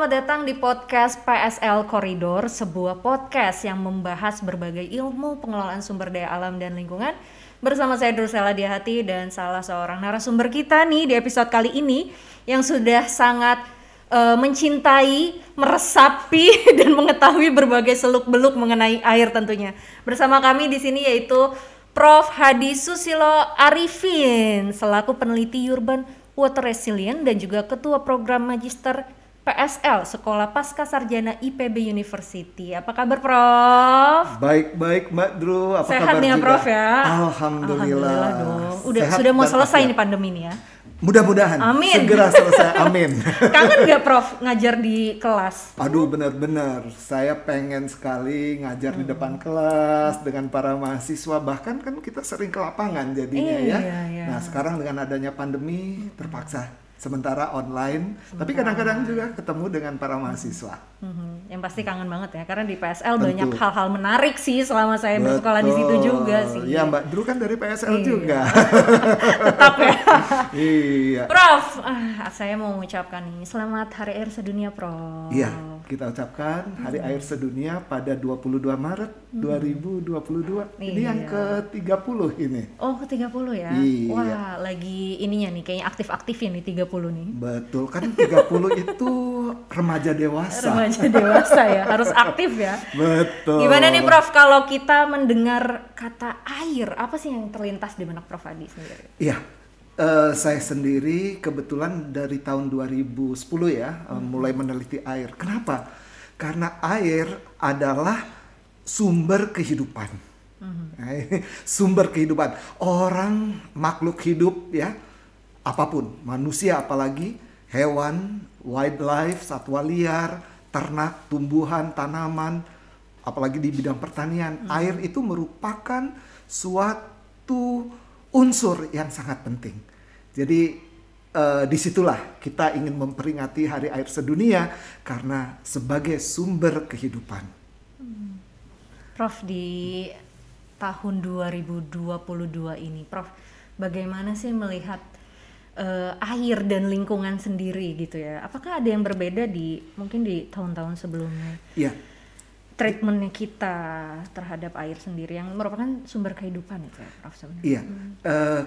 selamat datang di podcast PSL Koridor, sebuah podcast yang membahas berbagai ilmu pengelolaan sumber daya alam dan lingkungan. Bersama saya Drusela Diahati dan salah seorang narasumber kita nih di episode kali ini yang sudah sangat mencintai, meresapi dan mengetahui berbagai seluk-beluk mengenai air tentunya. Bersama kami di sini yaitu Prof. Hadi Susilo Arifin selaku peneliti Urban Water Resilient dan juga ketua program magister PSL Sekolah Pascasarjana IPB University. Apa kabar, Prof? Baik Mbak Dru, apa sehat kabar nih ya, juga? Prof ya? Alhamdulillah dong. Sehat Sudah mau dan selesai afiat. nih pandemi ini ya. Mudah-mudahan Amin. segera selesai, amin. Kangen nggak, Prof, ngajar di kelas? Aduh, benar-benar saya pengen sekali ngajar di depan kelas dengan para mahasiswa, bahkan kan kita sering ke lapangan jadinya ya. Iya. Nah, sekarang dengan adanya pandemi terpaksa sementara online, tapi kadang-kadang juga ketemu dengan para mahasiswa. Yang pasti kangen banget ya, karena di PSL Tentu. banyak hal-hal menarik sih selama saya bersekolah di situ juga sih. Ya, Mbak Dru kan dari PSL juga. Tetap ya. Iya. Prof, saya mau mengucapkan nih selamat Hari Air Sedunia, Prof. Iya, kita ucapkan Hari Air Sedunia pada 22 Maret 2022. Ini yang ke-30 ini. Oh, ke-30 ya? Iya. Wah, lagi ininya nih, kayaknya aktif-aktifnya nih 30 nih. Betul, kan 30 itu remaja dewasa. Remaja dewasa ya, harus aktif ya. Betul. Gimana nih, Prof, kalau kita mendengar kata air, apa sih yang terlintas di benak Prof Hadi sendiri? Iya, saya sendiri kebetulan dari tahun 2010 ya, mulai meneliti air. Kenapa? Karena air adalah sumber kehidupan. Sumber kehidupan. Orang, makhluk hidup ya, apapun, manusia apalagi, hewan, wildlife, satwa liar, ternak, tumbuhan, tanaman, apalagi di bidang pertanian, air itu merupakan suatu unsur yang sangat penting. Jadi disitulah kita ingin memperingati Hari Air Sedunia karena sebagai sumber kehidupan. Prof, di tahun 2022 ini, Prof, bagaimana sih melihat air dan lingkungan sendiri gitu ya? Apakah ada yang berbeda mungkin di tahun-tahun sebelumnya? Iya. Treatmentnya kita terhadap air sendiri yang merupakan sumber kehidupan itu ya, Prof, sebenarnya. Iya.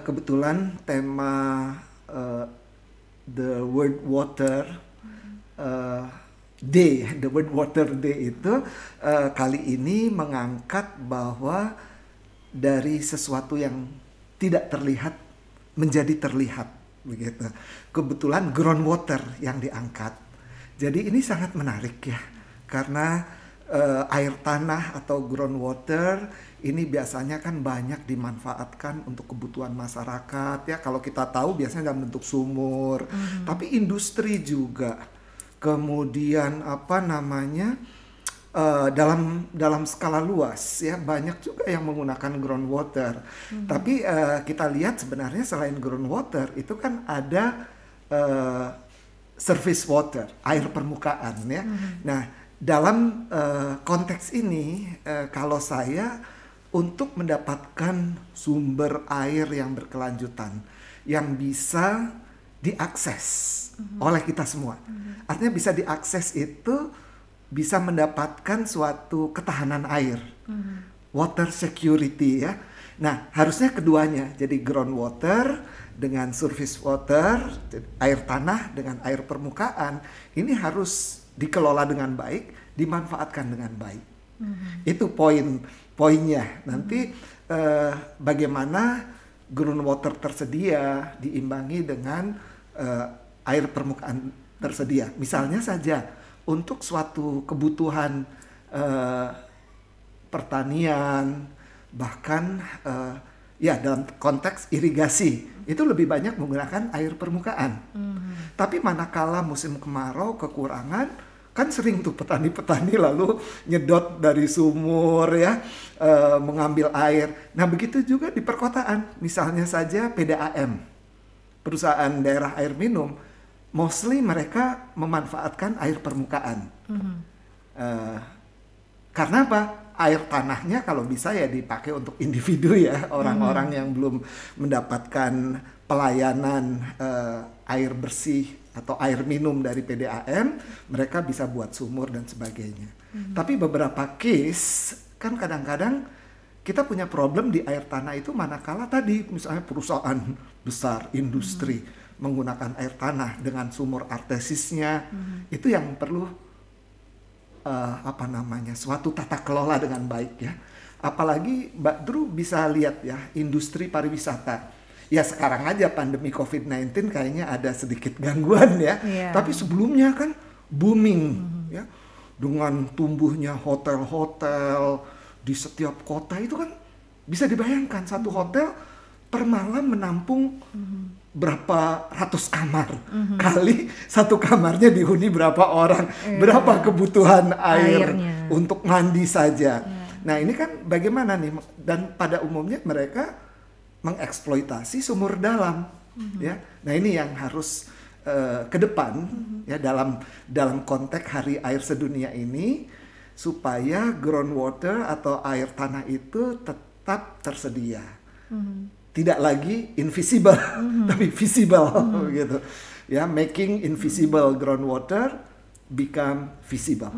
Kebetulan tema The World Water Day, The World Water Day itu kali ini mengangkat bahwa dari sesuatu yang tidak terlihat menjadi terlihat, begitu. Kebetulan groundwater yang diangkat. Jadi ini sangat menarik ya, karena air tanah atau groundwater ini biasanya kan banyak dimanfaatkan untuk kebutuhan masyarakat ya. Kalau kita tahu biasanya dalam bentuk sumur, tapi industri juga. Kemudian dalam skala luas ya, banyak juga yang menggunakan groundwater. Tapi kita lihat sebenarnya selain groundwater itu kan ada surface water, air permukaan ya. Nah, dalam konteks ini kalau saya untuk mendapatkan sumber air yang berkelanjutan yang bisa diakses oleh kita semua. Artinya bisa diakses itu bisa mendapatkan suatu ketahanan air. Water security ya. Nah, harusnya keduanya. Jadi groundwater dengan surface water, air tanah dengan air permukaan, ini harus dikelola dengan baik, dimanfaatkan dengan baik. Itu poinnya. Nanti bagaimana groundwater tersedia diimbangi dengan air permukaan tersedia. Misalnya saja untuk suatu kebutuhan pertanian, bahkan ya dalam konteks irigasi itu lebih banyak menggunakan air permukaan. Tapi manakala musim kemarau kekurangan, kan sering tuh petani-petani lalu nyedot dari sumur ya, mengambil air. Nah begitu juga di perkotaan, misalnya saja PDAM, perusahaan daerah air minum, mostly mereka memanfaatkan air permukaan. Karena apa? Air tanahnya kalau bisa ya dipakai untuk individu ya, orang-orang yang belum mendapatkan pelayanan air bersih atau air minum dari PDAM, mereka bisa buat sumur dan sebagainya. Tapi beberapa case kan kadang-kadang kita punya problem di air tanah itu manakala tadi misalnya perusahaan besar industri menggunakan air tanah dengan sumur artesisnya, itu yang perlu suatu tata kelola dengan baik ya. Apalagi Mbak Drew bisa lihat ya, industri pariwisata. Ya sekarang aja pandemi COVID-19 kayaknya ada sedikit gangguan ya. Tapi sebelumnya kan booming ya. Dengan tumbuhnya hotel-hotel di setiap kota itu kan bisa dibayangkan satu hotel per malam menampung berapa ratus kamar. Kali satu kamarnya dihuni berapa orang. Berapa kebutuhan airnya untuk mandi saja. Nah ini kan bagaimana nih, dan pada umumnya mereka mengeksploitasi sumur dalam, ya. Nah ini yang harus ke depan ya dalam konteks Hari Air Sedunia ini, supaya groundwater atau air tanah itu tetap tersedia, tidak lagi invisible, tapi visible gitu, ya, making invisible groundwater become visible.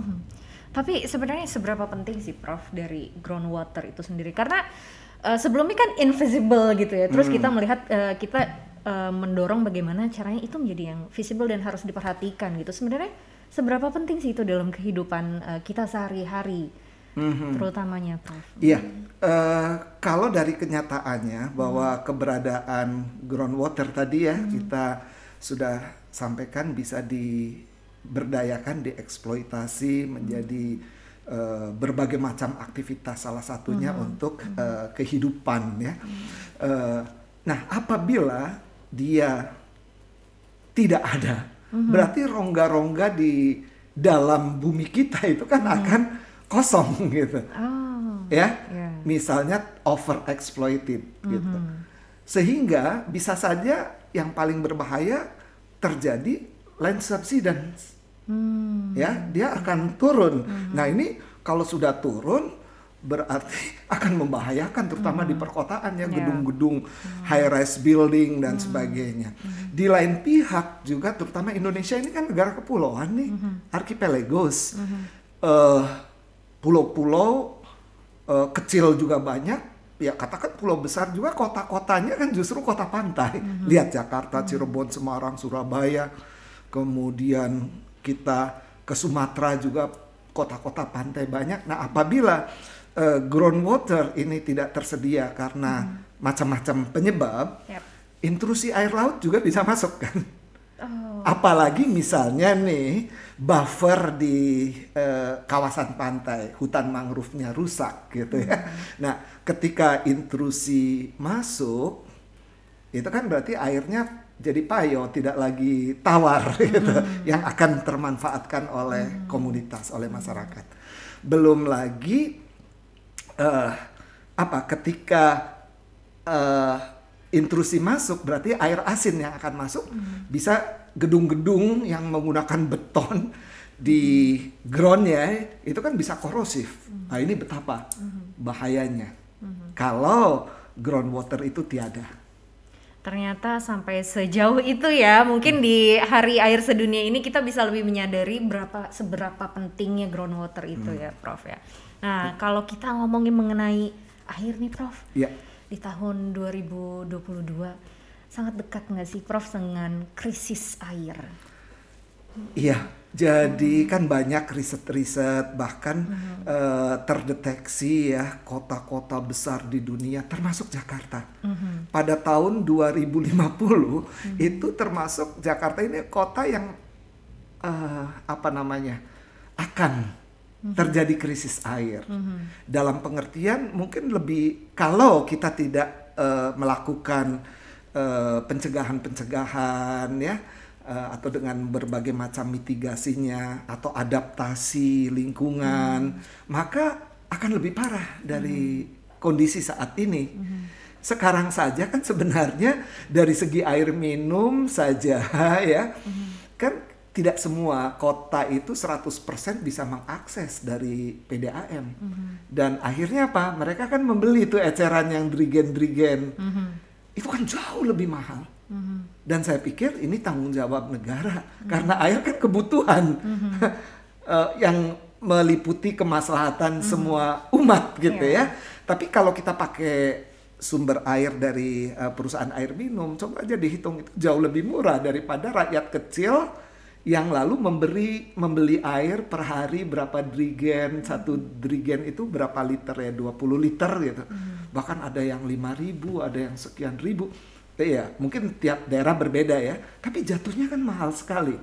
Tapi sebenarnya seberapa penting sih Prof dari groundwater itu sendiri? Karena sebelumnya kan invisible gitu ya, terus kita melihat kita mendorong bagaimana caranya itu menjadi yang visible dan harus diperhatikan gitu. Sebenarnya seberapa penting sih itu dalam kehidupan kita sehari-hari, terutamanya Prof? Iya, kalau dari kenyataannya bahwa keberadaan groundwater tadi ya kita sudah sampaikan bisa diberdayakan, dieksploitasi menjadi berbagai macam aktivitas, salah satunya untuk kehidupan ya. Nah apabila dia tidak ada, berarti rongga-rongga di dalam bumi kita itu kan akan kosong gitu, ya. Misalnya overexploited gitu, sehingga bisa saja yang paling berbahaya terjadi land subsidence, ya, dia akan turun. Nah ini kalau sudah turun berarti akan membahayakan, terutama di perkotaan ya, gedung-gedung high rise building dan sebagainya. Di lain pihak juga, terutama Indonesia ini kan negara kepulauan nih, archipelagos, pulau-pulau kecil juga banyak. Ya katakan pulau besar juga, kota-kotanya kan justru kota pantai. Lihat Jakarta, Cirebon, Semarang, Surabaya, kemudian kita ke Sumatera juga kota-kota pantai banyak. Nah apabila groundwater ini tidak tersedia karena macam-macam penyebab, intrusi air laut juga bisa masuk kan. Apalagi misalnya nih buffer di kawasan pantai, hutan mangrove-nya rusak gitu ya. Nah ketika intrusi masuk, itu kan berarti airnya jadi payo, tidak lagi tawar gitu, yang akan termanfaatkan oleh komunitas, oleh masyarakat. Belum lagi ketika intrusi masuk, berarti air asin yang akan masuk, bisa gedung-gedung yang menggunakan beton di groundnya itu kan bisa korosif. Nah ini betapa bahayanya kalau groundwater itu tiada. Ternyata sampai sejauh itu ya. Mungkin di Hari Air Sedunia ini kita bisa lebih menyadari seberapa pentingnya groundwater itu ya Prof ya. Nah kalau kita ngomongin mengenai air nih Prof, di tahun 2022 sangat dekat nggak sih Prof dengan krisis air? Iya, jadi kan banyak riset-riset, bahkan terdeteksi ya kota-kota besar di dunia termasuk Jakarta. Pada tahun 2050 itu termasuk Jakarta ini kota yang akan terjadi krisis air. Dalam pengertian mungkin lebih, kalau kita tidak melakukan pencegahan ya, atau dengan berbagai macam mitigasinya atau adaptasi lingkungan, maka akan lebih parah dari kondisi saat ini. Sekarang saja kan sebenarnya dari segi air minum saja ya, kan tidak semua kota itu 100% bisa mengakses dari PDAM. Dan akhirnya apa? Mereka kan membeli tuh eceran yang drigen-drigen. Itu kan jauh lebih mahal Dan saya pikir ini tanggung jawab negara karena air kan kebutuhan yang meliputi kemaslahatan semua umat gitu ya. Tapi kalau kita pakai sumber air dari perusahaan air minum, coba aja dihitung, itu jauh lebih murah daripada rakyat kecil yang lalu membeli air per hari berapa drigen, satu drigen itu berapa liter ya, 20 liter gitu. Bahkan ada yang 5.000, ada yang sekian ribu. Ya, mungkin tiap daerah berbeda ya, tapi jatuhnya kan mahal sekali.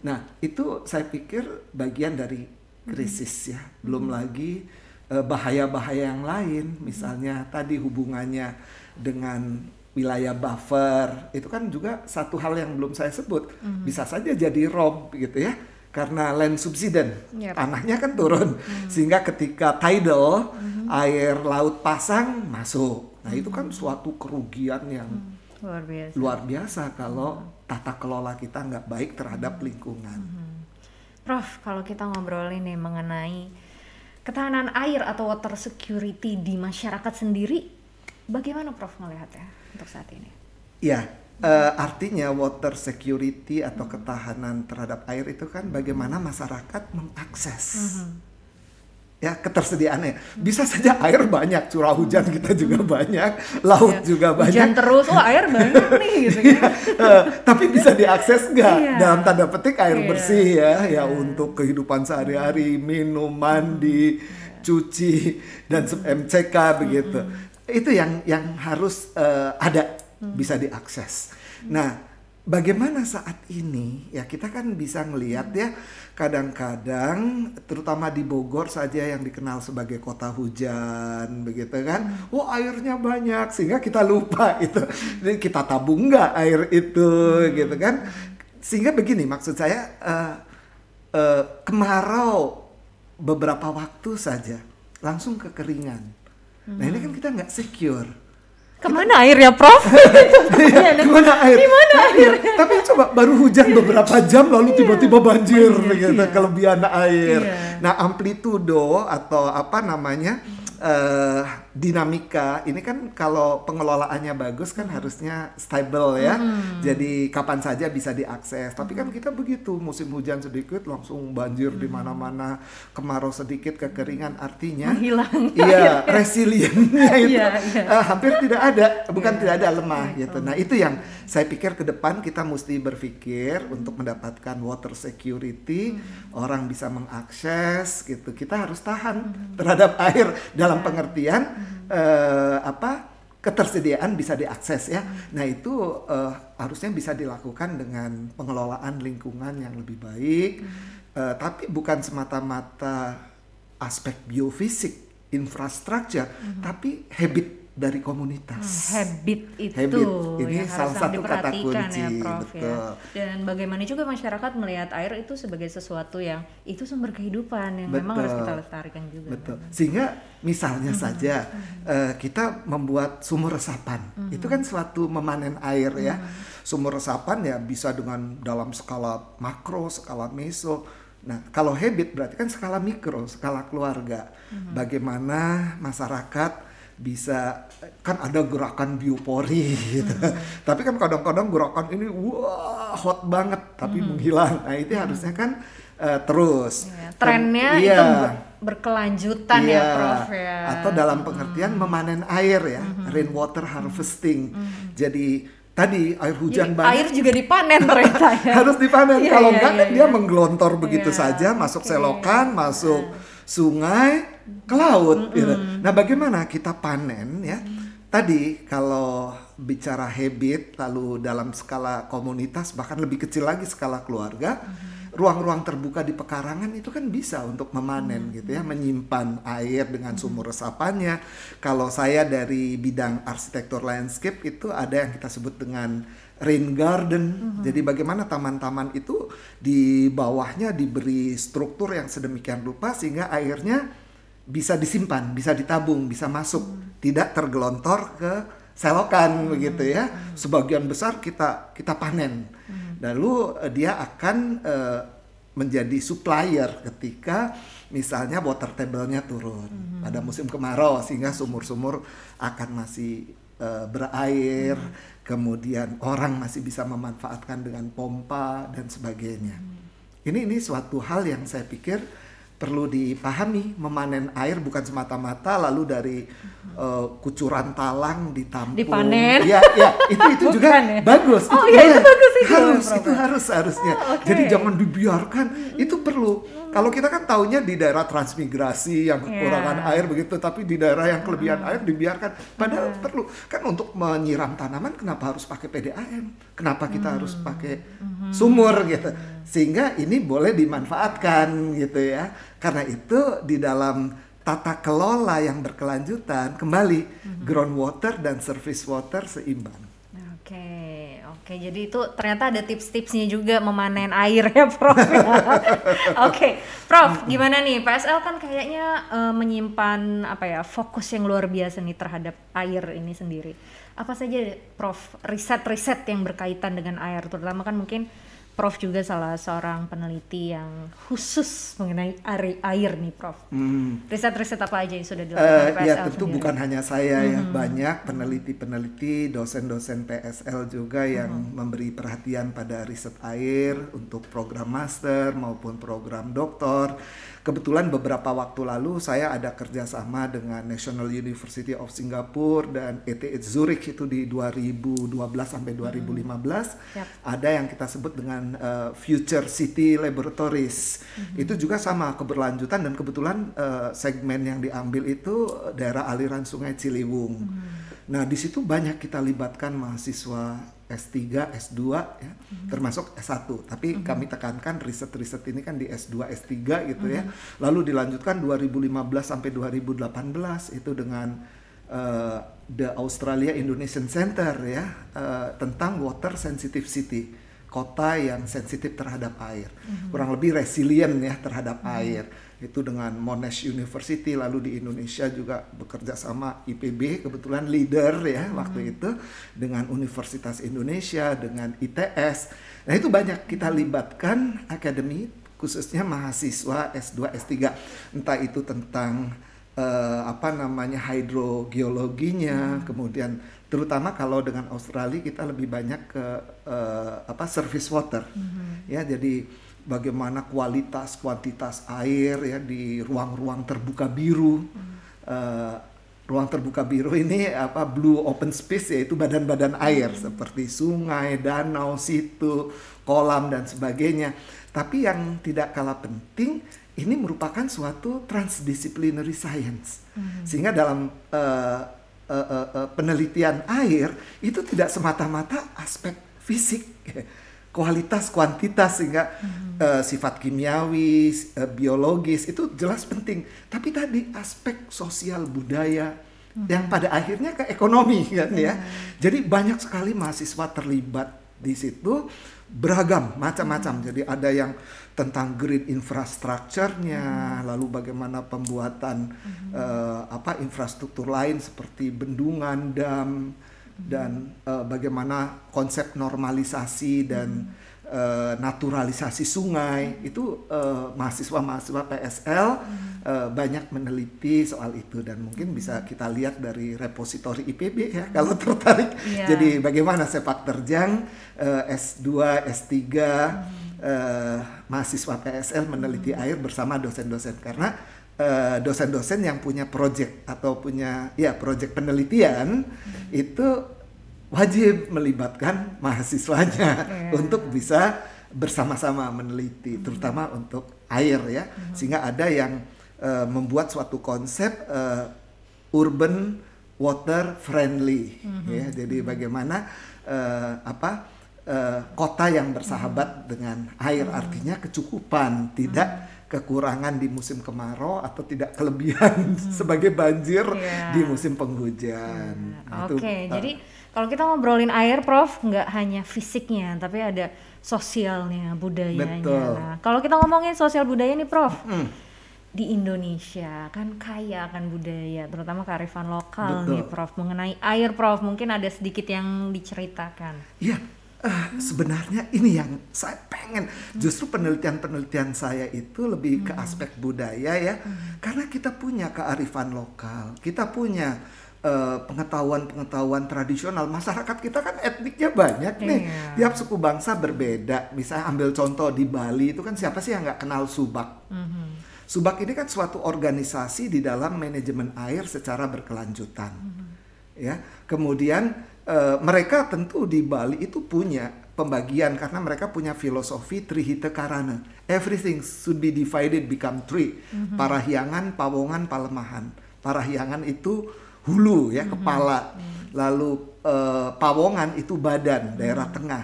Nah, itu saya pikir bagian dari krisis ya. Belum lagi bahaya-bahaya yang lain, misalnya tadi hubungannya dengan wilayah buffer, itu kan juga satu hal yang belum saya sebut. Bisa saja jadi rob gitu ya, karena land subsidence, tanahnya kan turun, sehingga ketika tidal, air laut pasang masuk. Nah itu kan suatu kerugian yang luar biasa kalau tata kelola kita nggak baik terhadap lingkungan. Prof, kalau kita ngobrolin nih mengenai ketahanan air atau water security di masyarakat sendiri, bagaimana Prof melihatnya untuk saat ini? Ya, artinya water security atau ketahanan terhadap air itu kan bagaimana masyarakat mengakses ya ketersediaannya. Bisa saja air banyak, curah hujan kita juga banyak, laut juga banyak. Hujan terus, air banyak nih gitu kan. Tapi bisa diakses nggak? Dalam tanda petik air bersih ya untuk kehidupan sehari-hari, minum, mandi, cuci dan MCK begitu. Itu yang harus ada, bisa diakses. Nah, bagaimana saat ini ya kita kan bisa ngelihat ya, kadang-kadang terutama di Bogor saja yang dikenal sebagai kota hujan begitu kan, airnya banyak sehingga kita lupa itu kita tabung nggak air itu gitu kan, sehingga begini maksud saya, kemarau beberapa waktu saja langsung kekeringan. Nah ini kan kita nggak secure. Kemana airnya Prof? Kemana air? Tapi coba baru hujan beberapa jam lalu tiba-tiba banjir gitu, kelebihan air. Nah amplitudo atau apa namanya dinamika ini kan kalau pengelolaannya bagus kan harusnya stable ya. Jadi kapan saja bisa diakses. Tapi kan kita begitu, musim hujan sedikit langsung banjir di mana-mana, kemarau sedikit kekeringan, artinya hilang. Iya, resiliennya itu hampir tidak ada, bukan tidak ada, lemah gitu. Nah, itu yang saya pikir ke depan kita mesti berpikir untuk mendapatkan water security, orang bisa mengakses gitu. Kita harus tahan terhadap air dalam pengertian ketersediaan bisa diakses ya. Nah itu harusnya bisa dilakukan dengan pengelolaan lingkungan yang lebih baik, tapi bukan semata-mata aspek biofisik, infrastruktur, tapi habit dari komunitas. Habit itu ini salah satu kata kunci ya, Prof, betul. Ya. Dan bagaimana juga masyarakat melihat air itu sebagai sesuatu yang itu sumber kehidupan yang memang harus kita lestarikan juga. Betul. Sehingga misalnya saja kita membuat sumur resapan, itu kan suatu memanen air ya. Sumur resapan ya bisa dengan dalam skala makro, skala meso. Nah, kalau habit berarti kan skala mikro, skala keluarga. Bagaimana masyarakat bisa, kan ada gerakan biopori gitu. Tapi kan kadang-kadang gerakan ini hot banget tapi menghilang. Nah, itu harusnya kan terus. Trennya itu berkelanjutan ya, Prof ya. Atau dalam pengertian memanen air ya, rainwater harvesting. Jadi tadi air hujan banyak. Air juga dipanen ternyata ya. Harus dipanen. Kalau enggak kan dia menggelontor begitu saja, masuk selokan, masuk sungai, ke laut gitu. Nah, bagaimana kita panen ya? Tadi kalau bicara habit lalu dalam skala komunitas, bahkan lebih kecil lagi skala keluarga, ruang-ruang terbuka di pekarangan itu kan bisa untuk memanen gitu ya, menyimpan air dengan sumur resapannya. Kalau saya dari bidang arsitektur landscape itu ada yang kita sebut dengan rain garden. Jadi bagaimana taman-taman itu di bawahnya diberi struktur yang sedemikian rupa sehingga airnya bisa disimpan, bisa ditabung, bisa masuk, tidak tergelontor ke selokan begitu ya. Sebagian besar kita panen. Lalu dia akan menjadi supplier ketika misalnya water table-nya turun pada musim kemarau, sehingga sumur-sumur akan masih berair, kemudian orang masih bisa memanfaatkan dengan pompa dan sebagainya. Ini suatu hal yang saya pikir perlu dipahami. Memanen air bukan semata-mata lalu dari kucuran talang ditampung, dipanen. Ya, itu juga ya? Bagus. Oh iya, itu bagus itu harusnya. Jadi jangan dibiarkan. Itu perlu. Kalau kita kan taunya di daerah transmigrasi yang kekurangan air begitu, tapi di daerah yang kelebihan air dibiarkan. Padahal perlu kan untuk menyiram tanaman. Kenapa harus pakai PDAM? Kenapa kita harus pakai sumur gitu? Sehingga ini boleh dimanfaatkan gitu ya. Karena itu di dalam tata kelola yang berkelanjutan kembali groundwater dan surface water seimbang. Oke, jadi itu ternyata ada tips-tipsnya juga memanen air ya, Prof. Oke, Prof, gimana nih? PSL kan kayaknya menyimpan fokus yang luar biasa nih terhadap air ini sendiri. Apa saja, Prof, riset-riset yang berkaitan dengan air, terutama kan mungkin Prof juga salah seorang peneliti yang khusus mengenai air nih, Prof. Riset-riset apa aja yang sudah dilakukan PSL? Ya tentu sendiri? Bukan hanya saya ya, banyak peneliti-peneliti, dosen-dosen PSL juga yang memberi perhatian pada riset air untuk program master maupun program doktor. Kebetulan beberapa waktu lalu saya ada kerjasama dengan National University of Singapore dan ETH Zurich itu di 2012 sampai 2015. Ada yang kita sebut dengan Future City Laboratories. Itu juga sama keberlanjutan dan kebetulan segmen yang diambil itu daerah aliran Sungai Ciliwung. Nah di situ banyak kita libatkan mahasiswa S3, S2 ya, termasuk S1. Tapi kami tekankan riset-riset ini kan di S2, S3 gitu ya. Lalu dilanjutkan 2015 sampai 2018 itu dengan The Australia Indonesian Center ya, tentang water sensitive city, kota yang sensitif terhadap air. Kurang lebih resilient ya terhadap air. Itu dengan Monash University, lalu di Indonesia juga bekerja sama IPB, kebetulan leader ya waktu itu, dengan Universitas Indonesia, dengan ITS. Nah itu banyak kita libatkan akademi, khususnya mahasiswa S2, S3, entah itu tentang hidrogeologinya, kemudian terutama kalau dengan Australia kita lebih banyak ke surface water, ya jadi bagaimana kualitas kuantitas air ya di ruang-ruang terbuka biru. Ruang terbuka biru ini blue open space, yaitu badan-badan air seperti sungai, danau, situ, kolam dan sebagainya. Tapi yang tidak kalah penting, ini merupakan suatu transdisciplinary science. Sehingga dalam penelitian air itu tidak semata-mata aspek fisik, kualitas, kuantitas, sehingga sifat kimiawi, biologis itu jelas penting. Tapi tadi aspek sosial budaya yang pada akhirnya ke ekonomi kan ya. Jadi banyak sekali mahasiswa terlibat di situ, beragam macam-macam. Jadi ada yang tentang green infrastructure-nya, lalu bagaimana pembuatan infrastruktur lain seperti bendungan, dam, dan bagaimana konsep normalisasi dan naturalisasi sungai. Itu mahasiswa-mahasiswa PSL banyak meneliti soal itu, dan mungkin bisa kita lihat dari repositori IPB ya kalau tertarik. Jadi bagaimana sepak terjang S2, S3 mahasiswa PSL meneliti air bersama dosen-dosen, karena dosen-dosen yang punya project atau punya project penelitian itu wajib melibatkan mahasiswanya untuk bisa bersama-sama meneliti, terutama untuk air ya. Sehingga ada yang membuat suatu konsep urban water friendly ya. Jadi bagaimana kota yang bersahabat dengan air, artinya kecukupan, tidak kekurangan di musim kemarau atau tidak kelebihan sebagai banjir di musim penghujan. Oke, jadi kalau kita ngobrolin air, Prof, nggak hanya fisiknya, tapi ada sosialnya, budayanya. Betul. Nah, kalau kita ngomongin sosial budaya nih, Prof, di Indonesia kan kaya akan budaya, terutama kearifan lokal. Betul. Nih, Prof. Mengenai air, Prof, mungkin ada sedikit yang diceritakan. Iya. Sebenarnya ini yang saya pengen, justru penelitian saya itu lebih ke aspek budaya ya, karena kita punya kearifan lokal, kita punya pengetahuan tradisional. Masyarakat kita kan etniknya banyak nih, tiap suku bangsa berbeda. Misalnya ambil contoh di Bali itu kan siapa sih yang nggak kenal subak? Subak ini kan suatu organisasi di dalam manajemen air secara berkelanjutan. Ya, kemudian mereka tentu di Bali itu punya pembagian karena mereka punya filosofi Trihita Karana. Everything should be divided become three. Parahyangan, Pawongan, Palemahan. Parahyangan itu hulu ya, kepala. Lalu Pawongan itu badan, daerah tengah.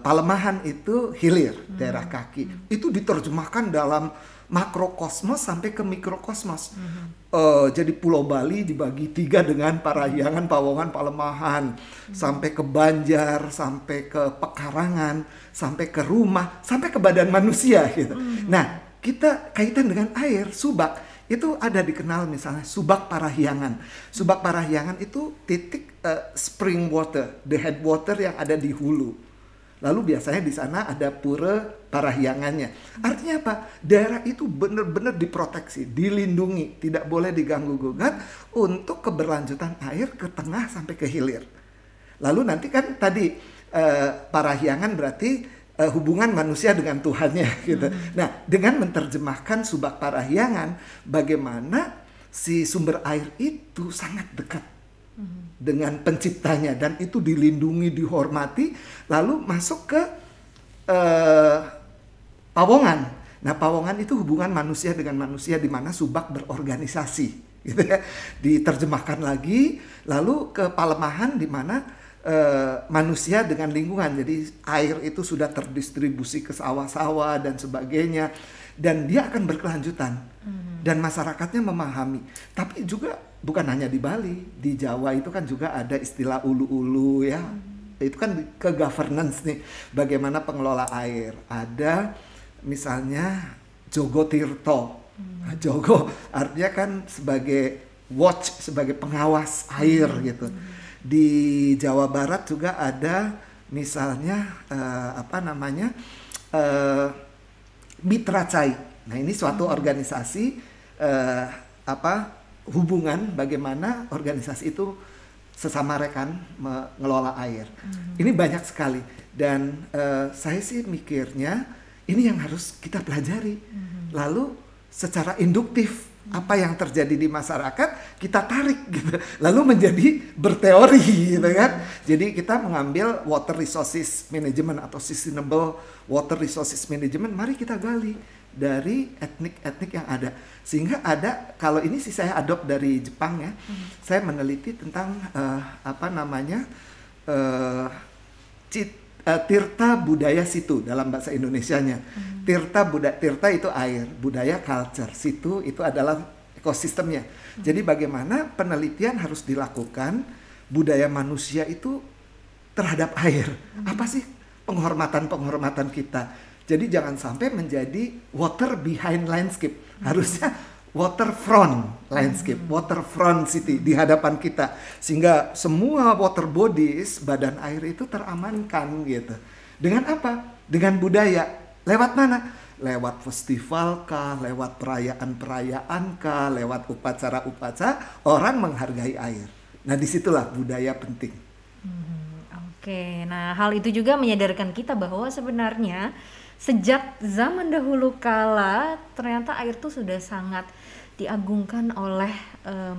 Palemahan itu hilir, daerah kaki. Itu diterjemahkan dalam makrokosmos sampai ke mikrokosmos. Jadi Pulau Bali dibagi 3 dengan Parahyangan, Pawongan, Palemahan, sampai ke Banjar, sampai ke pekarangan, sampai ke rumah, sampai ke badan manusia gitu. Nah, kita kaitan dengan air, subak itu ada dikenal misalnya subak Parahyangan. Subak Parahyangan itu titik spring water, the head water yang ada di hulu. Lalu biasanya di sana ada pura Parahyangannya. Artinya apa? Daerah itu benar-benar diproteksi, dilindungi, tidak boleh diganggu-gugat untuk keberlanjutan air ke tengah sampai ke hilir. Lalu nanti kan tadi Parahyangan berarti hubungan manusia dengan Tuhannya gitu. Nah, dengan menerjemahkan subak Parahyangan, bagaimana si sumber air itu sangat dekat dengan penciptanya dan itu dilindungi, dihormati, lalu masuk ke Pawongan. Nah, Pawongan itu hubungan manusia dengan manusia di mana subak berorganisasi, gitu ya. Diterjemahkan lagi, lalu ke Palemahan di mana manusia dengan lingkungan. Jadi air itu sudah terdistribusi ke sawah-sawah dan sebagainya, dan dia akan berkelanjutan. Dan masyarakatnya memahami. Tapi juga bukan hanya di Bali, di Jawa itu kan juga ada istilah ulu-ulu ya. Itu kan ke governance nih, bagaimana pengelola air. Ada misalnya Jogo Tirto. Nah, Jogo artinya kan sebagai watch, sebagai pengawas air gitu. Di Jawa Barat juga ada misalnya Mitra Cai. Nah, ini suatu organisasi hubungan bagaimana organisasi itu sesama rekan mengelola air. Ini banyak sekali dan saya sih mikirnya ini yang harus kita pelajari. Lalu secara induktif apa yang terjadi di masyarakat kita tarik gitu, lalu menjadi berteori gitu kan. Jadi kita mengambil water resources management atau sustainable water resources management, mari kita gali dari etnik-etnik yang ada, sehingga ada, kalau ini sih saya adopt dari Jepang ya. Saya meneliti tentang tirta budaya situ dalam bahasa Indonesianya. Tirta itu air, budaya culture, situ itu adalah ekosistemnya. Jadi bagaimana penelitian harus dilakukan budaya manusia itu terhadap air. Apa sih penghormatan kita? Jadi jangan sampai menjadi water behind landscape. Harusnya waterfront landscape, waterfront city di hadapan kita. Sehingga semua water bodies, badan air itu teramankan gitu. Dengan apa? Dengan budaya. Lewat mana? Lewat festival kah, lewat perayaan-perayaan kah, lewat upacara-upacara, orang menghargai air. Nah, disitulah budaya penting. Oke, nah hal itu juga menyadarkan kita bahwa sebenarnya sejak zaman dahulu kala ternyata air itu sudah sangat diagungkan oleh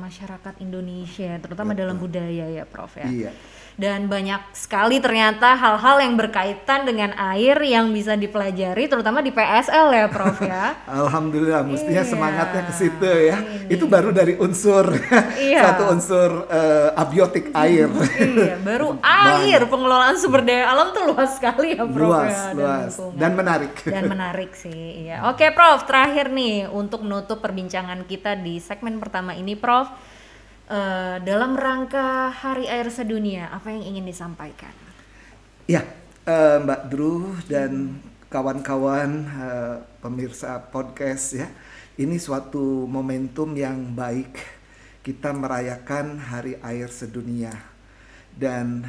masyarakat Indonesia, terutama dalam budaya ya Prof ya. Iya. Dan banyak sekali ternyata hal-hal yang berkaitan dengan air yang bisa dipelajari terutama di PSL ya Prof ya. Alhamdulillah, mestinya semangatnya ke situ ya. Itu baru dari unsur satu unsur abiotik air. Iya, baru air, pengelolaan sumber daya alam tuh luas sekali ya Prof. Luas dan menarik. Dan menarik sih. Iya. Oke Prof, terakhir nih untuk menutup perbincangan kita di segmen pertama ini Prof. Dalam rangka Hari Air Sedunia, apa yang ingin disampaikan? Ya, Mbak Drew dan kawan-kawan pemirsa podcast ya, ini suatu momentum yang baik kita merayakan Hari Air Sedunia dan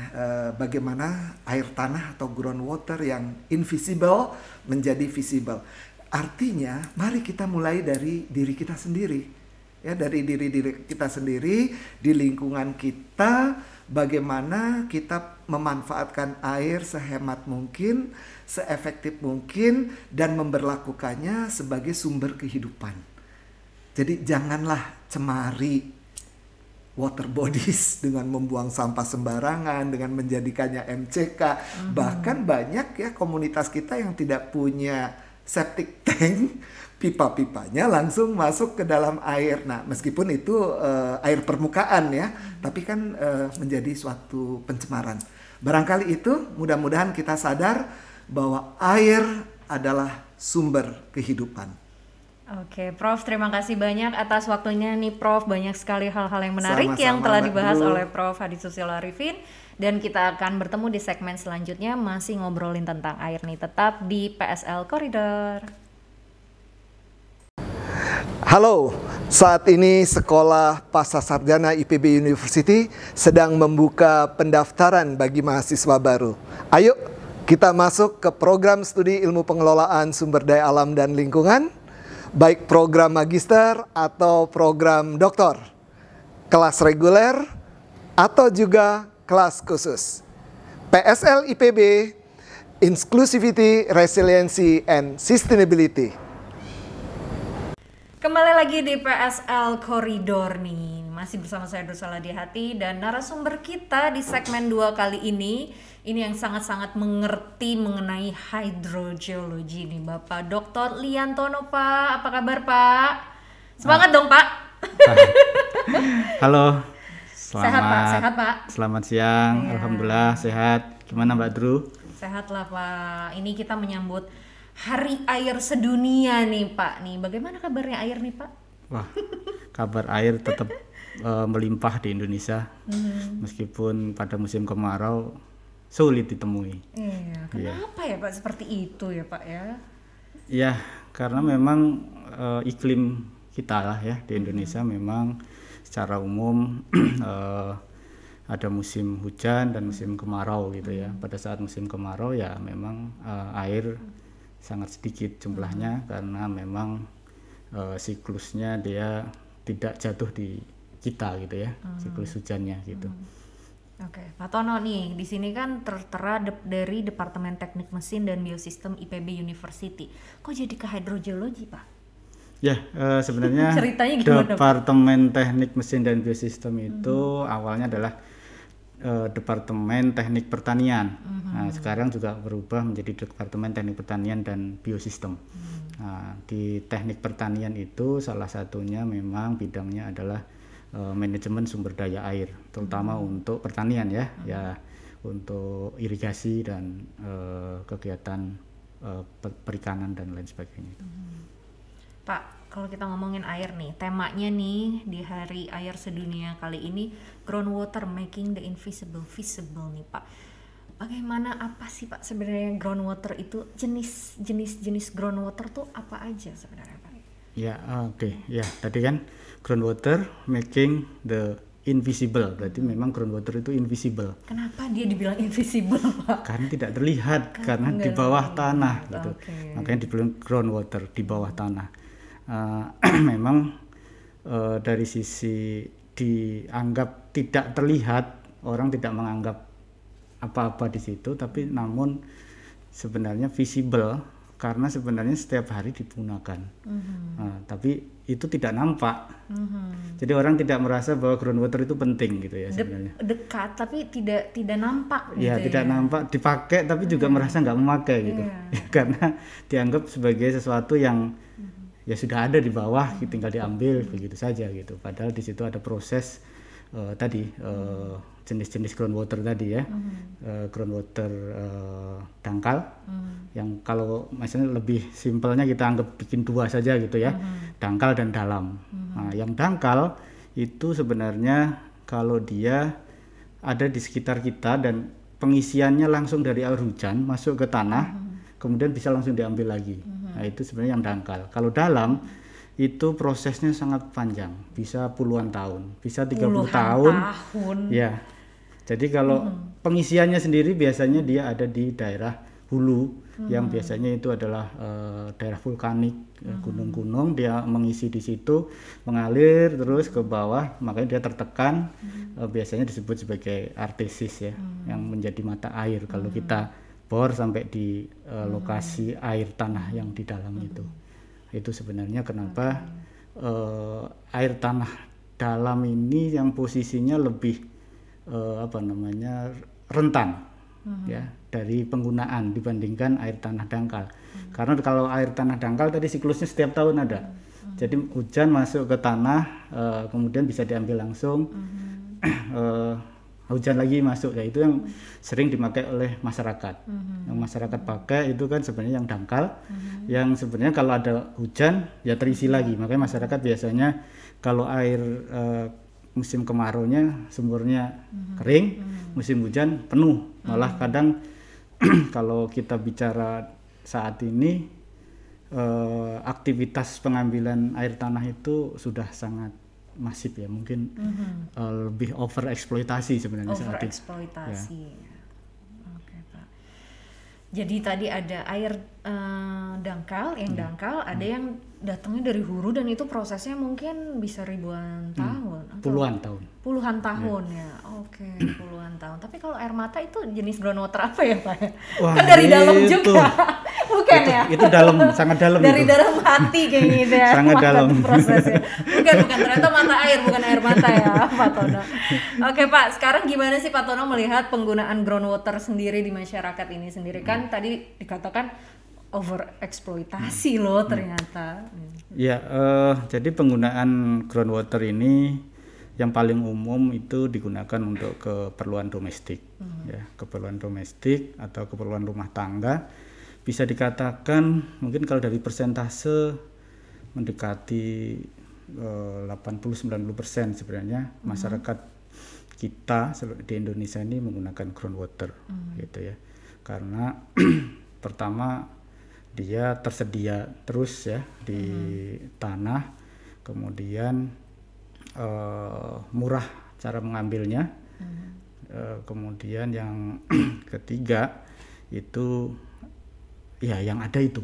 bagaimana air tanah atau groundwater yang invisible menjadi visible. Artinya, mari kita mulai dari diri kita sendiri. ya, dari diri kita sendiri, di lingkungan kita, bagaimana kita memanfaatkan air sehemat mungkin, seefektif mungkin, dan memberlakukannya sebagai sumber kehidupan. Jadi janganlah cemari water bodies dengan membuang sampah sembarangan, dengan menjadikannya MCK. Bahkan banyak ya komunitas kita yang tidak punya septic tank, pipa-pipanya langsung masuk ke dalam air. Nah, meskipun itu air permukaan ya, tapi kan menjadi suatu pencemaran. Barangkali itu mudah-mudahan kita sadar bahwa air adalah sumber kehidupan. Oke, Prof, terima kasih banyak atas waktunya nih, Prof. Banyak sekali hal-hal yang menarik Sama-sama, yang telah Mbak dibahas Dru. oleh Prof. Hadi Susilo Arifin. Dan kita akan bertemu di segmen selanjutnya, masih ngobrolin tentang air nih. Tetap di PSL Koridor. Halo, saat ini Sekolah Pascasarjana IPB University sedang membuka pendaftaran bagi mahasiswa baru. Ayo, kita masuk ke program studi ilmu pengelolaan sumber daya alam dan lingkungan, baik program magister atau program doktor, kelas reguler atau juga kelas khusus. PSL IPB, Inclusivity, Resiliency, and Sustainability. Kembali lagi di PSL Koridor nih. Masih bersama saya Drusela Dihati dan narasumber kita di segmen 2 kali ini yang sangat-sangat mengerti mengenai hidrogeologi nih, Bapak Dr. Liantono, Pak. Apa kabar, Pak? Semangat dong, Pak. Halo. Sehat, Pak. Sehat, Pak. Selamat siang. Iya. Alhamdulillah sehat. Gimana Mbak Dru? Sehat lah, Pak. Ini kita menyambut Hari Air Sedunia nih, Pak. Nih, bagaimana kabarnya air nih, Pak? Wah, kabar air tetap melimpah di Indonesia. Meskipun pada musim kemarau sulit ditemui. Iya, kenapa ya, Pak? Seperti itu ya, Pak ya? Ya, karena memang iklim kita lah ya di Indonesia memang secara umum ada musim hujan dan musim kemarau gitu ya. Pada saat musim kemarau ya memang air sangat sedikit jumlahnya karena memang siklusnya dia tidak jatuh di kita gitu ya, siklus hujannya gitu. Oke, Pak Tono nih, di sini kan tertera dari Departemen Teknik Mesin dan Biosistem IPB University. Kok jadi ke hidrogeologi, Pak? Ya, sebenarnya Ceritanya gimana, Pak? Departemen Teknik Mesin dan Biosistem itu awalnya adalah Departemen Teknik Pertanian. Nah, sekarang juga berubah menjadi Departemen Teknik Pertanian dan Biosistem. Nah, di Teknik Pertanian itu salah satunya memang bidangnya adalah manajemen sumber daya air, terutama untuk pertanian ya untuk irigasi dan kegiatan perikanan dan lain sebagainya. Pak, kalau kita ngomongin air nih, temanya nih di Hari Air Sedunia kali ini, groundwater making the invisible visible nih, Pak. Bagaimana, apa sih, Pak, sebenarnya groundwater itu, jenis groundwater tuh apa aja sebenarnya, Pak? Ya, oke. Ya, tadi kan groundwater making the invisible, berarti memang groundwater itu invisible. Kenapa dia dibilang invisible, Pak? Karena tidak terlihat, karena di bawah tanah gitu. Okay. Makanya dibilang groundwater, di bawah tanah. Memang dari sisi dianggap tidak terlihat, orang tidak menganggap apa-apa di situ, tapi namun sebenarnya visible karena sebenarnya setiap hari digunakan. Tapi itu tidak nampak. Jadi orang tidak merasa bahwa groundwater itu penting gitu ya sebenarnya. Dekat tapi tidak nampak gitu Ya, tidak nampak, dipakai tapi juga merasa nggak memakai gitu. Ya, karena dianggap sebagai sesuatu yang ya sudah ada di bawah, tinggal diambil begitu saja gitu. Padahal di situ ada proses jenis-jenis groundwater tadi ya, groundwater dangkal, yang kalau misalnya lebih simpelnya kita anggap bikin dua saja gitu ya, dangkal dan dalam. Nah, yang dangkal itu sebenarnya kalau dia ada di sekitar kita dan pengisiannya langsung dari air hujan masuk ke tanah, kemudian bisa langsung diambil lagi. Nah, itu sebenarnya yang dangkal. Kalau dalam itu prosesnya sangat panjang, bisa puluhan tahun, bisa 30 tahun. Ya. Jadi kalau pengisiannya sendiri biasanya dia ada di daerah hulu yang biasanya itu adalah daerah vulkanik, gunung-gunung, dia mengisi di situ, mengalir terus ke bawah, makanya dia tertekan, biasanya disebut sebagai artesis ya, yang menjadi mata air kalau kita bor sampai di lokasi air tanah yang di dalam itu. Itu sebenarnya kenapa air tanah dalam ini yang posisinya lebih rentan ya dari penggunaan dibandingkan air tanah dangkal. Karena kalau air tanah dangkal tadi siklusnya setiap tahun ada. Jadi hujan masuk ke tanah, kemudian bisa diambil langsung, hujan lagi masuk, ya itu yang sering dipakai oleh masyarakat. Yang masyarakat pakai itu kan sebenarnya yang dangkal, yang sebenarnya kalau ada hujan ya terisi lagi. Makanya masyarakat biasanya kalau air musim kemaraunya sumurnya kering, musim hujan penuh. Malah kadang kalau kita bicara saat ini aktivitas pengambilan air tanah itu sudah sangat masif ya, mungkin lebih overeksploitasi sebenarnya saat ini. Overeksploitasi. Ya. Oke, Pak. Jadi tadi ada air dangkal, dangkal, ada yang datangnya dari hulu dan itu prosesnya mungkin bisa ribuan tahun atau puluhan tahun ya. Oke, puluhan tahun. Tapi kalau air mata itu jenis groundwater apa ya, Pak? Wah, kan dari dalam juga. Bukan ya? Itu dalam, sangat dalam dari itu. dalam hati kayaknya gitu ya. Sangat dalam prosesnya. Bukan ternyata mata air, bukan air mata ya, Pak Tono. Oke, Pak, sekarang gimana sih Pak Tono melihat penggunaan groundwater sendiri di masyarakat ini sendiri? Kan tadi dikatakan overeksploitasi loh ternyata. Ya, jadi penggunaan groundwater ini yang paling umum itu digunakan untuk keperluan domestik, ya, keperluan domestik atau keperluan rumah tangga. Bisa dikatakan mungkin kalau dari persentase mendekati 80-90% sebenarnya masyarakat kita di Indonesia ini menggunakan groundwater, gitu ya. Karena pertama dia tersedia terus ya di tanah, kemudian murah cara mengambilnya, kemudian yang ketiga itu ya yang ada itu,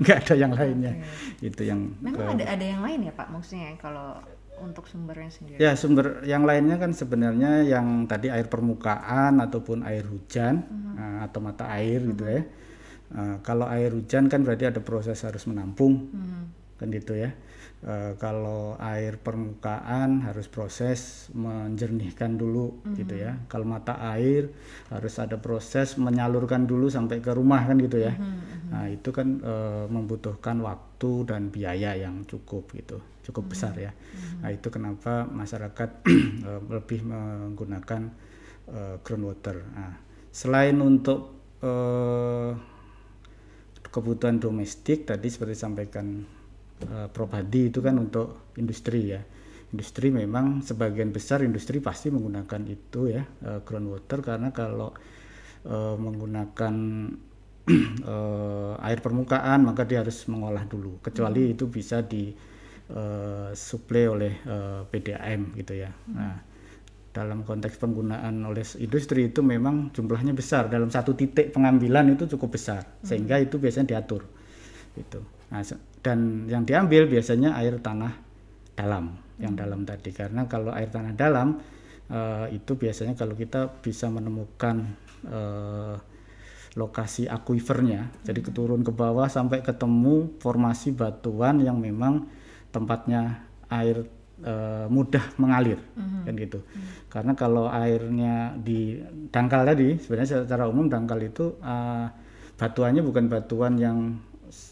nggak ada yang lainnya. Itu yang memang ada yang lain ya Pak, maksudnya kalau untuk sumbernya sendiri? Ya, sumber yang lainnya kan sebenarnya yang tadi air permukaan ataupun air hujan atau mata air gitu ya. Kalau air hujan kan berarti ada proses harus menampung, kan gitu ya. Kalau air permukaan harus proses menjernihkan dulu, gitu ya. Kalau mata air harus ada proses menyalurkan dulu sampai ke rumah, kan gitu ya. Nah itu kan membutuhkan waktu dan biaya yang cukup gitu, cukup besar ya. Nah itu kenapa masyarakat lebih menggunakan groundwater. Nah, selain untuk kebutuhan domestik tadi seperti disampaikan Prof Hadi, itu kan untuk industri ya. Industri memang sebagian besar industri pasti menggunakan itu ya, groundwater, karena kalau menggunakan air permukaan maka dia harus mengolah dulu, kecuali itu bisa disuplai oleh PDAM gitu ya. Nah, dalam konteks penggunaan oleh industri itu memang jumlahnya besar, dalam satu titik pengambilan itu cukup besar, sehingga itu biasanya diatur gitu. Nah, dan yang diambil biasanya air tanah dalam, yang dalam tadi, karena kalau air tanah dalam itu biasanya kalau kita bisa menemukan lokasi akuifernya, jadi keturun ke bawah sampai ketemu formasi batuan yang memang tempatnya air mudah mengalir, kan gitu. Karena kalau airnya di dangkal tadi, sebenarnya secara umum dangkal itu batuannya bukan batuan yang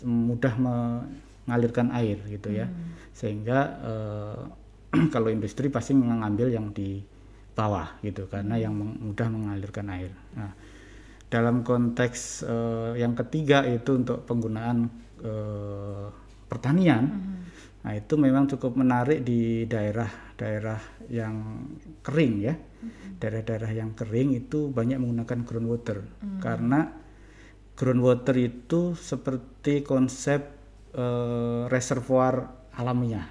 mudah mengalirkan air gitu ya, sehingga kalau industri pasti mengambil yang di bawah gitu, karena yang mudah mengalirkan air. Nah, dalam konteks yang ketiga itu untuk penggunaan pertanian. Nah itu memang cukup menarik di daerah-daerah yang kering ya. Daerah-daerah yang kering itu banyak menggunakan groundwater, karena groundwater itu seperti konsep reservoir alamiah.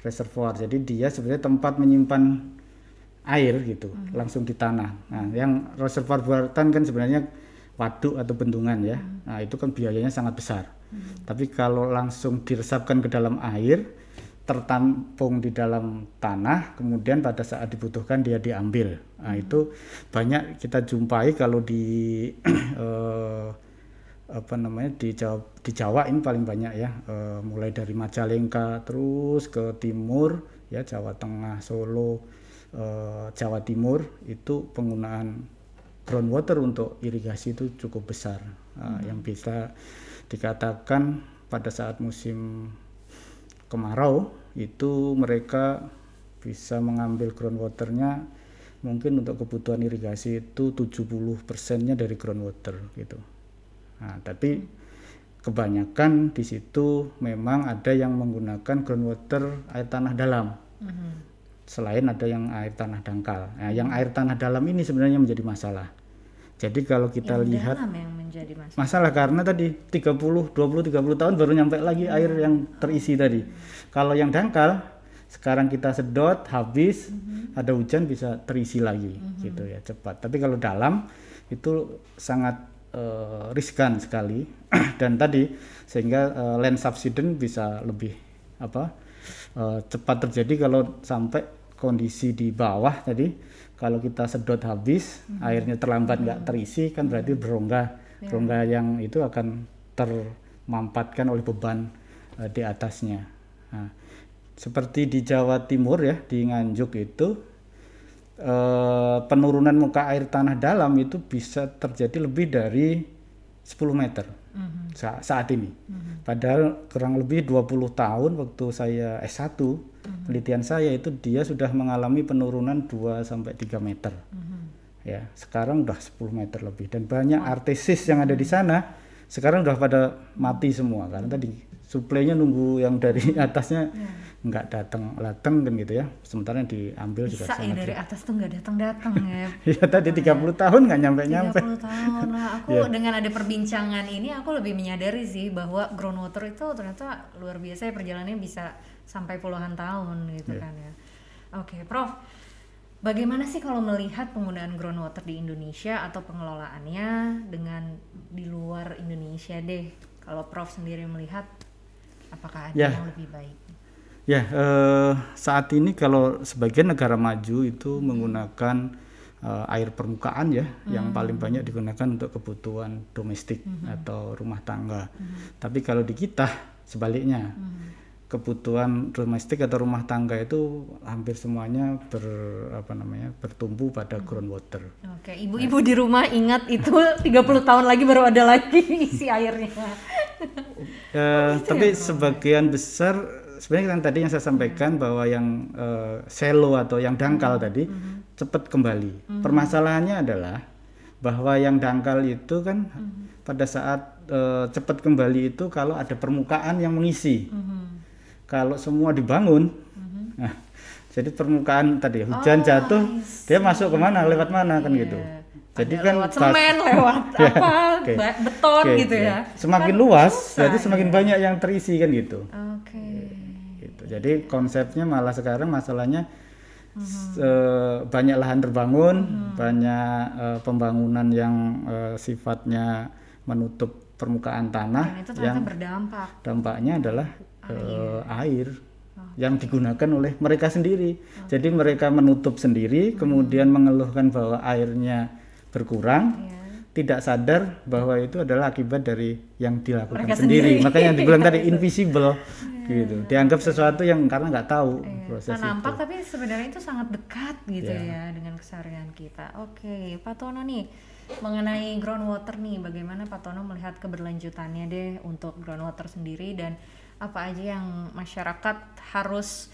Reservoir, jadi dia sebenarnya tempat menyimpan air gitu, langsung di tanah. Nah yang reservoir buatan kan sebenarnya waduk atau bendungan ya. Nah, itu kan biayanya sangat besar. Tapi kalau langsung diresapkan ke dalam air, tertampung di dalam tanah, kemudian pada saat dibutuhkan dia diambil. Nah, itu banyak kita jumpai kalau di di Jawa ini paling banyak ya, mulai dari Majalengka terus ke timur ya, Jawa Tengah, Solo, Jawa Timur, itu penggunaan groundwater untuk irigasi itu cukup besar. Yang bisa dikatakan pada saat musim kemarau itu mereka bisa mengambil groundwaternya mungkin untuk kebutuhan irigasi itu 70%-nya dari groundwater gitu. Nah, tapi kebanyakan di situ memang ada yang menggunakan groundwater air tanah dalam. Selain ada yang air tanah dangkal. Nah, yang air tanah dalam ini sebenarnya menjadi masalah. Jadi kalau kita lihat yang menjadi masalah karena tadi 20 30 tahun baru nyampe lagi air yang terisi tadi. Kalau yang dangkal sekarang kita sedot habis, ada hujan bisa terisi lagi gitu ya, cepat. Tapi kalau dalam itu sangat riskan sekali dan tadi sehingga land subsidence bisa lebih cepat terjadi kalau sampai kondisi di bawah tadi. Kalau kita sedot habis, airnya terlambat nggak terisi, kan berarti berongga yang itu akan termampatkan oleh beban di atasnya. Nah, seperti di Jawa Timur ya, di Nganjuk itu penurunan muka air tanah dalam itu bisa terjadi lebih dari 10 meter saat ini. Padahal kurang lebih 20 tahun waktu saya S1, penelitian saya itu dia sudah mengalami penurunan 2-3 meter. Ya, sekarang udah 10 meter lebih dan banyak artesis yang ada di sana sekarang udah pada mati semua karena tadi suplainya nunggu yang dari atasnya nggak datang kan gitu ya, sementara yang diambil bisa juga sangat dari atas tuh nggak datang ya. Ya tadi 30 tahun nggak nyampe 30 tahun. Nah, aku dengan ada perbincangan ini aku lebih menyadari sih bahwa groundwater itu ternyata luar biasa ya, perjalanannya bisa sampai puluhan tahun gitu kan ya. Oke, Prof. Bagaimana sih kalau melihat penggunaan groundwater di Indonesia atau pengelolaannya dengan di luar Indonesia deh? Kalau Prof sendiri melihat, apakah ada yang lebih baik? Ya, saat ini kalau sebagian negara maju itu menggunakan air permukaan ya, yang paling banyak digunakan untuk kebutuhan domestik atau rumah tangga. Tapi kalau di kita sebaliknya, kebutuhan domestik atau rumah tangga itu hampir semuanya bertumbuh pada groundwater. Oke, ibu-ibu di rumah ingat itu 30 tahun lagi baru ada lagi isi airnya. Tapi sebagian besar sebenarnya kan tadi yang saya sampaikan bahwa yang shallow atau yang dangkal tadi cepat kembali. Permasalahannya adalah bahwa yang dangkal itu kan pada saat cepat kembali itu kalau ada permukaan yang mengisi. Kalau semua dibangun, nah, jadi permukaan tadi hujan jatuh, dia masuk kemana, lewat mana kan gitu. Jadi kan lewat semen, lewat beton gitu ya. Semakin kan luas, berarti semakin banyak yang terisi kan gitu. Gitu. Jadi konsepnya malah sekarang masalahnya banyak lahan terbangun, banyak pembangunan yang sifatnya menutup permukaan tanah. Dan itu ternyata berdampak. Dampaknya adalah air yang digunakan oleh mereka sendiri. Jadi mereka menutup sendiri, kemudian mengeluhkan bahwa airnya berkurang, tidak sadar bahwa itu adalah akibat dari yang dilakukan mereka sendiri. Makanya dibilang tadi invisible, gitu. Dianggap sesuatu yang karena nggak tahu proses nampak itu. Tapi sebenarnya itu sangat dekat gitu ya dengan keseharian kita. Oke, Pak Tono nih, mengenai groundwater nih, bagaimana Pak Tono melihat keberlanjutannya deh untuk groundwater sendiri dan apa aja yang masyarakat harus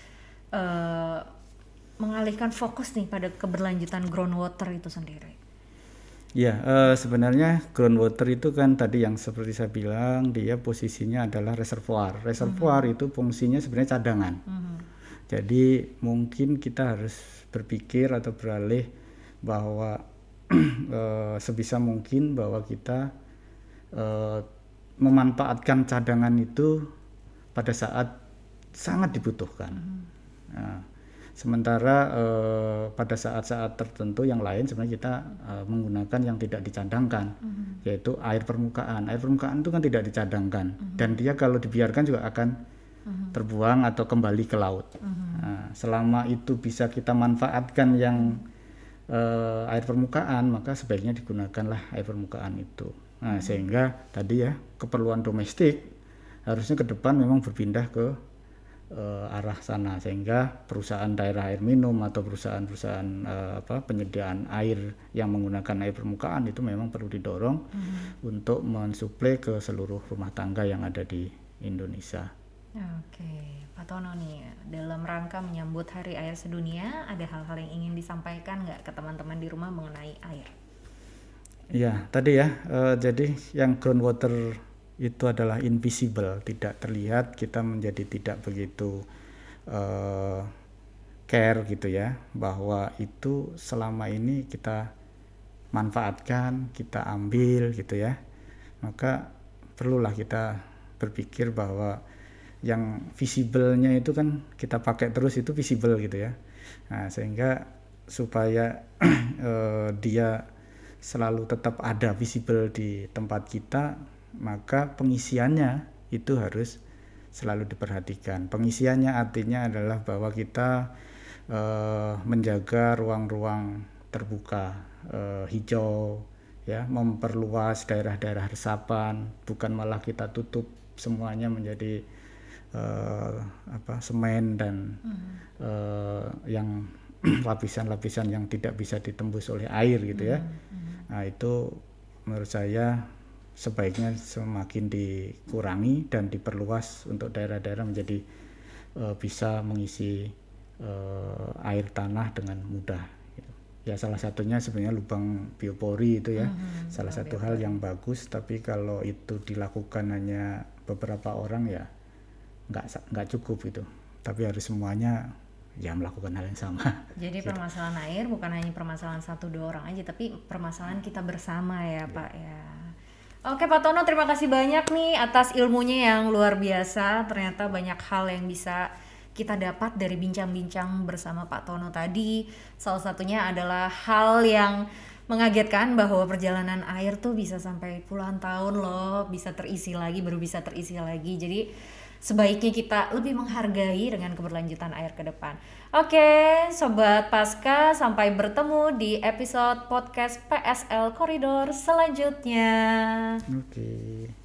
mengalihkan fokus nih pada keberlanjutan groundwater itu sendiri? Ya, sebenarnya groundwater itu kan tadi yang seperti saya bilang, dia posisinya adalah reservoir. Reservoir itu fungsinya sebenarnya cadangan. Jadi mungkin kita harus berpikir atau beralih bahwa sebisa mungkin bahwa kita memanfaatkan cadangan itu pada saat sangat dibutuhkan. Nah, Sementara pada saat-saat tertentu yang lain sebenarnya kita menggunakan yang tidak dicadangkan, yaitu air permukaan. Air permukaan itu kan tidak dicadangkan, dan dia kalau dibiarkan juga akan terbuang atau kembali ke laut. Nah, selama itu bisa kita manfaatkan yang air permukaan, maka sebaiknya digunakanlah air permukaan itu. Nah, sehingga tadi ya, keperluan domestik harusnya ke depan memang berpindah ke arah sana, sehingga perusahaan daerah air minum atau perusahaan-perusahaan penyediaan air yang menggunakan air permukaan itu memang perlu didorong untuk mensuplai ke seluruh rumah tangga yang ada di Indonesia. Oke, Pak Tono nih, dalam rangka menyambut Hari Air Sedunia, ada hal-hal yang ingin disampaikan nggak ke teman-teman di rumah mengenai air? Ya, tadi ya, jadi yang groundwater itu adalah invisible, tidak terlihat, kita menjadi tidak begitu care gitu ya, bahwa itu selama ini kita manfaatkan, kita ambil gitu ya, maka perlulah kita berpikir bahwa yang visible-nya itu kan kita pakai terus, itu visible gitu ya. Nah, sehingga supaya dia selalu tetap ada visible di tempat kita, maka pengisiannya itu harus selalu diperhatikan. Pengisiannya artinya adalah bahwa kita menjaga ruang-ruang terbuka hijau ya, memperluas daerah-daerah resapan, bukan malah kita tutup semuanya menjadi semen dan yang lapisan-lapisan yang tidak bisa ditembus oleh air gitu ya. Nah, itu menurut saya sebaiknya semakin dikurangi dan diperluas untuk daerah-daerah menjadi bisa mengisi air tanah dengan mudah gitu. Ya, salah satunya sebenarnya lubang biopori itu ya, salah satu hal yang bagus, tapi kalau itu dilakukan hanya beberapa orang ya nggak cukup itu, tapi harus semuanya ya melakukan hal yang sama. Jadi permasalahan air bukan hanya permasalahan 1-2 orang aja, tapi permasalahan kita bersama ya Pak ya. Oke Pak Tono, terima kasih banyak nih atas ilmunya yang luar biasa. Ternyata banyak hal yang bisa kita dapat dari bincang-bincang bersama Pak Tono tadi. Salah satunya adalah hal yang mengagetkan bahwa perjalanan air tuh bisa sampai puluhan tahun loh, bisa terisi lagi, baru bisa terisi lagi. Jadi sebaiknya kita lebih menghargai dengan keberlanjutan air ke depan. Oke, Sobat Pasca, sampai bertemu di episode podcast PSL Koridor selanjutnya. Oke.